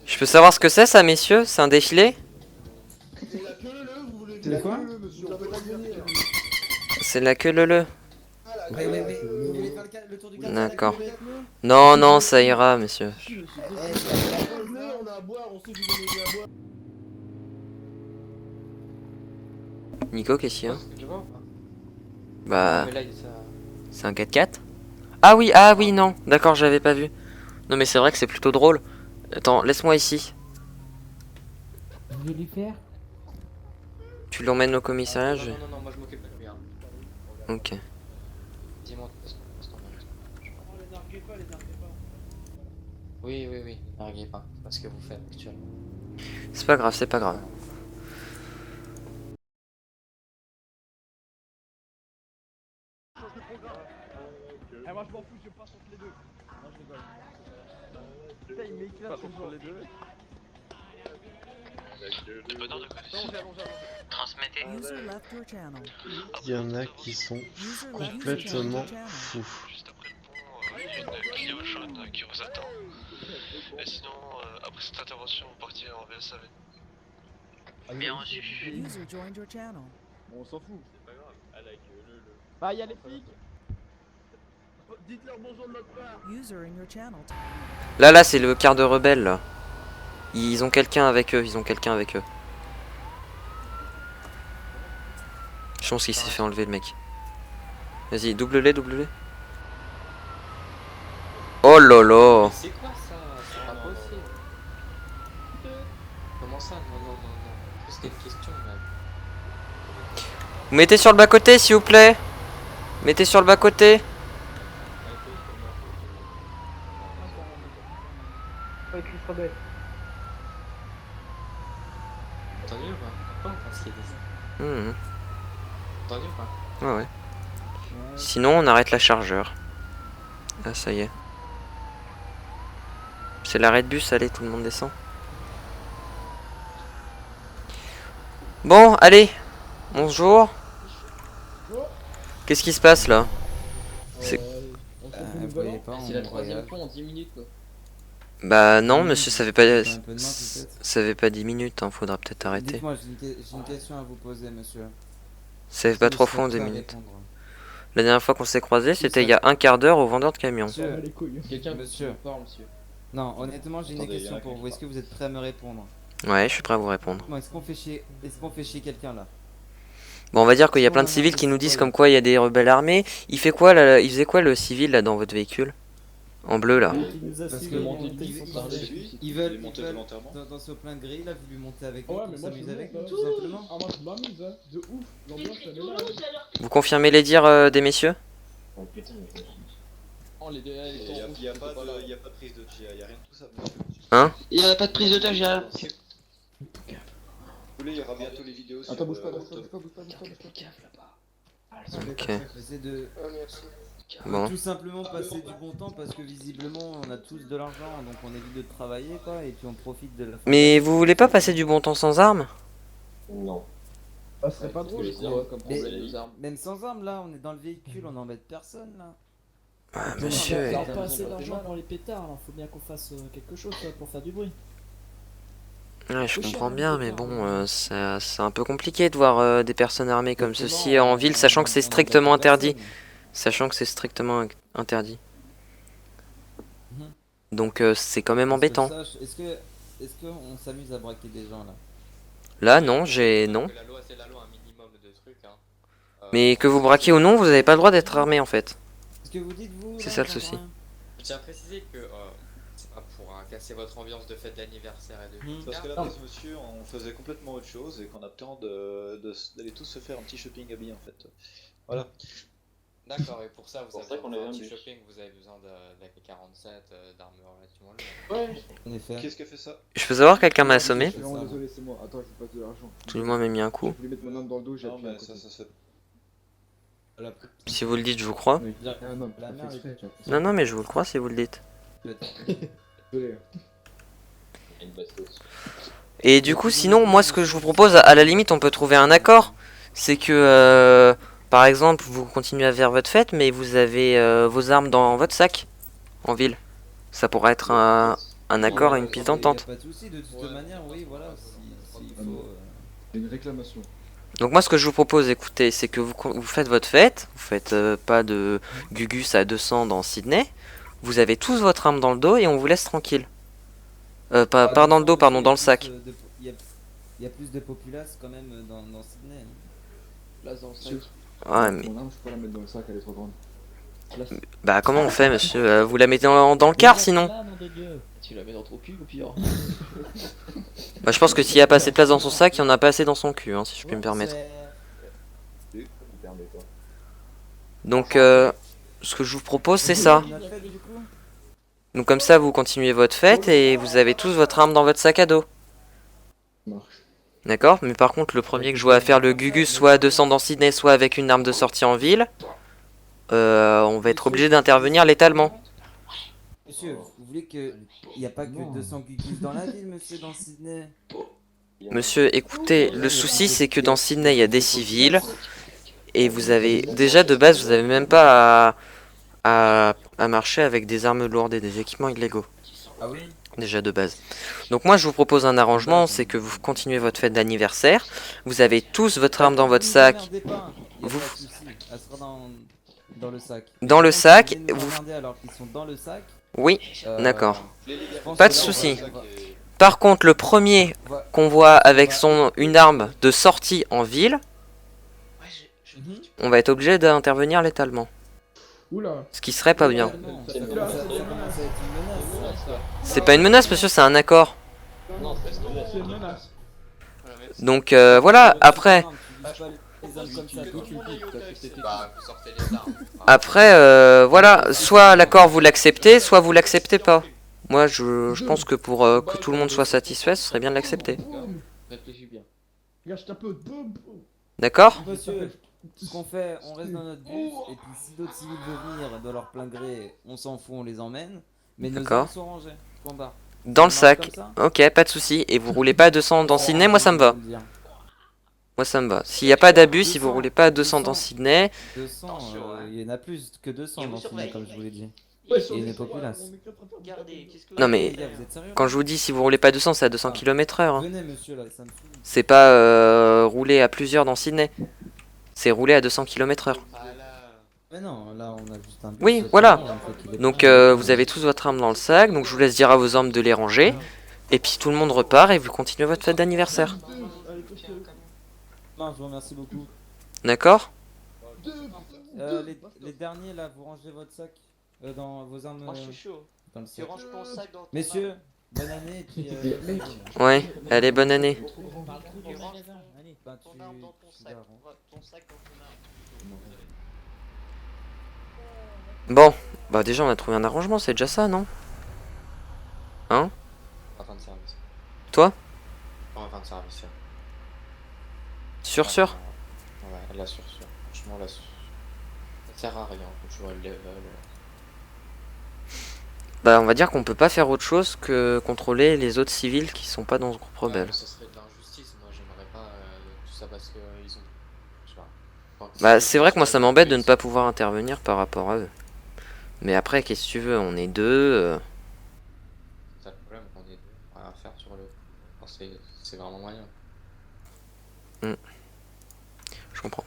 Je peux savoir ce que c'est ça, messieurs? C'est un défilé? C'est quoi? C'est la queue leu. Oui, oui, oui. Vous voulez faire le tour du quartier avec D'accord. avec nous? Non, non, ça ira, monsieur. Nico, qu'est-ce qu'il y a? Bah, c'est un 4x4? Ah oui, non. D'accord, j'avais pas vu. Non, mais c'est vrai que c'est plutôt drôle. Attends, laisse-moi ici. Vous voulez lui faire? Tu l'emmènes au commissariat, Non, moi je m'occupe de lui. Hein. Ok. Dis-moi, oh, les narguez pas. Oui, les narguez pas. C'est pas ce que vous faites actuellement. C'est pas grave, c'est pas grave. Moi je m'en fous, je passe entre les deux. Non, je rigole. Putain, il m'éclate sur les deux. Transmettez. Il y en a qui sont complètement fous. Juste après le pont, il y a une Clio jaune qui vous attend. Et sinon, après cette intervention, vous partez en VSAV. Bien reçu. Bon, on s'en fout. C'est pas grave. Ah, like, Bah, y'a les flics. Dites-leur bonjour de notre part. Là, c'est le quart de rebelle, là. Ils ont quelqu'un avec eux, Je pense qu'il s'est fait enlever, le mec. Vas-y, double-les. Oh lolo. C'est quoi ça? C'est pas possible. Comment ça? Non. C'était une question, là. Vous mettez sur le bas-côté, s'il vous plaît. Mettez sur le bas-côté. Entendu ou pas? Pas parce qu'il y a des... Mhm. Entendu ou pas? Ouais. Sinon, on arrête la chargeur. Ah, ça y est. C'est l'arrêt de bus, allez, tout le monde descend. Bon, allez. Bonjour. Qu'est-ce qui se passe là? Vous voyez pas, C'est la troisième fois en 10 minutes, quoi. Bah non, monsieur, ça fait pas... Un peu de main, peut-être. Ça fait pas 10 minutes, hein, faudra peut-être arrêter. Dites-moi, j'ai une question à vous poser, monsieur. Ça fait pas 3 fois en 10 minutes. Répondre. La dernière fois qu'on s'est croisés, c'était il y a un quart d'heure au vendeur de camion. Monsieur, Quelqu'un Monsieur. vous parle, monsieur. non, honnêtement, j'ai une Attendez, question y en a pour qui vous. Est-ce que vous êtes prêt à me répondre? Ouais, je suis prêt à vous répondre. Bon, est-ce qu'on fait chier quelqu'un là? Bon, on va dire qu'il y a plein de civils qui nous disent comme quoi il y a des rebelles armés. Il fait quoi là? Il faisait quoi le civil là dans votre véhicule? En bleu là. Parce que ils veulent volontairement. dans ce plein de grille là, vous lui montez avec nous, Ouais, pour mais moi je s'amuser avec nous, monte, tout simplement. Ah, moi je m'amuse, hein. De ouf. L'ambiance elle est là. Vous confirmez les dires des messieurs? Oh, les deux, Il n'y a pas de prise de tir, il n'y a rien de tout ça. Hein? Il y a pas de prise d'otage, il y a... Si vous voulez, il y aura bientôt les vidéos. Attends, bouge pas. Ok. C'est de Bon. tout simplement passer du bon temps parce que visiblement on a tous de l'argent donc on évite de travailler quoi et puis on profite de la. Mais vous voulez pas passer du bon temps sans armes? Non. Ah, ce serait pas drôle. Mais même sans armes là, on est dans le véhicule, on n'embête personne là. Ah, monsieur. Il n'y a pas assez d'argent pour les pétards, alors faut bien qu'on fasse quelque chose pour faire du bruit. Ouais, je comprends bien, mais bon, c'est un peu compliqué de voir des personnes armées comme ceci en ville, sachant que c'est strictement interdit. Sachant que c'est strictement interdit. Mhm. Donc c'est quand même embêtant. Est-ce que on s'amuse à braquer des gens là? Là, non, non. La loi, c'est la loi, un minimum de trucs, hein. Mais que vous braquiez ou non, vous avez pas le droit d'être armé en fait. Ce que vous dites vous? C'est là, ça le j'entends souci. rien. Je tiens à préciser que c'est pas pour casser votre ambiance de fête d'anniversaire et de Parce que là, Non. monsieur, on faisait complètement autre chose et qu'on a besoin d'aller tous se faire un petit shopping habillé en fait. Voilà. D'accord, et pour ça, vous Pour avez ça qu'on besoin avait d'un un petit bus. shopping, vous avez besoin d'AK-47, d'armes relativement lourdes. En effet. Qu'est-ce qui a fait ça? Je peux savoir quelqu'un m'a assommé? Je suis vraiment désolé, c'est moi. Attends, je vous passe de l'argent. Tout le monde m'a mis un Je coup. voulais mettre mon âme dans le dos, j'ai Non, appuyé à mais côté. ça se fait. Si vous le dites, je vous crois. Oui. Ah non, La t'as merde, fait exprès, tu Non, non, mais je vous le crois si vous le dites. vois. Désolé. Et du coup, sinon, moi, ce que je vous propose, à la limite, on peut trouver un accord. C'est que, par exemple, vous continuez à faire votre fête, mais vous avez vos armes dans votre sac, en ville. Ça pourrait être un un accord et une piste d'entente. Y a pas de souci, de toute manière, oui, voilà, s'il faut... Une réclamation. Donc moi ce que je vous propose, écoutez, c'est que vous faites votre fête, vous faites pas de Gugus à 200 dans Sydney, vous avez tous votre arme dans le dos et on vous laisse tranquille. Pas dans le dos, pardon, dans le sac. Il y a plus de populace quand même dans Sydney. Hein. Place dans le sac. Ouais, mais Mon arme, je peux pas la mettre dans le sac, elle est trop grande. bah comment on fait, monsieur? Vous la mettez dans le car sinon? Ah, nom de Dieu. Tu la mets dans ton cul ou pire? Bah je pense que s'il y a pas assez de place dans son sac, il y en a pas assez dans son cul, hein, si je puis me permettre. Donc ce que je vous propose c'est ça. Donc comme ça vous continuez votre fête et vous avez tous votre arme dans votre sac à dos. Marche. D'accord? Mais par contre le premier que je vois faire le Gugus soit à 200 dans Sydney, soit avec une arme de sortie en ville, on va être obligé d'intervenir létalement. Monsieur, vous voulez que... Il n'y a pas que 200 Gugus dans la ville, monsieur, dans Sydney. Monsieur, écoutez, le souci c'est que dans Sydney il y a des civils et vous avez déjà de base vous avez même pas à marcher avec des armes lourdes et des équipements illégaux. Ah oui? Déjà de base. Donc moi je vous propose un arrangement, c'est que vous continuez votre fête d'anniversaire, vous avez tous votre arme dans votre sac. Vous- Elle sera dans le sac. Dans le Par contre, sac, si vous vous- voulez nous emmerder alors qu'ils sont dans le sac. Oui, d'accord. je pense Pas que de là, souci. on va- Par contre le premier on va- qu'on voit avec une arme de sortie en ville, on va être obligé d'intervenir létalement. Oula. Ce qui serait pas bien. Non, ça commence à être une menace. C'est pas une menace monsieur, c'est un accord. C'est une menace. Donc voilà, après... Tu vises pas les hommes comme ça, toi, tu le piques. Bah, vous sortez les armes. Après, voilà, soit l'accord vous l'acceptez, soit vous l'acceptez pas. Moi, je pense que pour que tout le monde soit satisfait, ce serait bien de l'accepter. Réfléchis bien. Regarde, je tape boum, boum. D'accord? Monsieur, ce qu'on fait, on reste dans notre bus, et puis si d'autres civils veulent venir de leur plein gré, on s'en fout, on les emmène. Mais nos D'accord. armes sont rangées. Point barre. Dans le Ça marche sac. comme ça Ok, pas de souci. Et vous roulez pas à 200 dans Sydney, moi ça me va. Faut le dire. Moi ça me va. S'il n'y a pas d'abus, si vous roulez pas à 200 dans Sydney, 200, il y en a plus que 200 dans Sydney, comme je vous l'ai dit. Ouais, Et une populace. Regardez, qu'est-ce que Non, mais- Les gars, vous êtes sérieux quand je vous dis si vous roulez pas à 200, c'est à 200 km/h. Venez, monsieur, là, ça me fout. C'est pas rouler à plusieurs dans Sydney. C'est rouler à 200 km/h. Ah là. Mais non, là, on a juste un bus. Oui, c'est voilà. bon, on fait qu'il est Donc plein. vous avez tous votre arme dans le sac, donc je vous laisse dire à vos hommes de les ranger. Et puis tout le monde repart et vous continuez votre fête d'anniversaire. Non, je vous remercie beaucoup. D'accord? Les derniers, là, vous rangez votre sac dans vos armes Moi je suis chaud. dans le Tu sac. ranges ton sac dans ton Messieurs, bonne année, et puis... Ouais, allez, bonne année. Tu ranges ben, ton arme dans ton sac. gardes. Ton sac dans ton arme. Bon, bah déjà on a trouvé un arrangement, c'est déjà ça, non? Hein? En fin de service. Toi? En fin de service. Sûr? Ouais, là sur. Franchement, là sur. Ça sert à rien quand tu vois le level. Bah on va dire qu'on peut pas faire autre chose que contrôler les autres civils qui sont pas dans ce groupe rebelle. Ce serait de l'injustice, moi j'aimerais pas tout ça parce que ils ont. Je sais pas. Enfin, Bah c'est vrai que moi ça m'embête de ne pas pouvoir intervenir par rapport à eux. Mais après, qu'est-ce que tu veux, on est deux. C'est ça le problème, on est deux. Rien à faire sur le. Enfin, c'est vraiment moyen. Je comprends.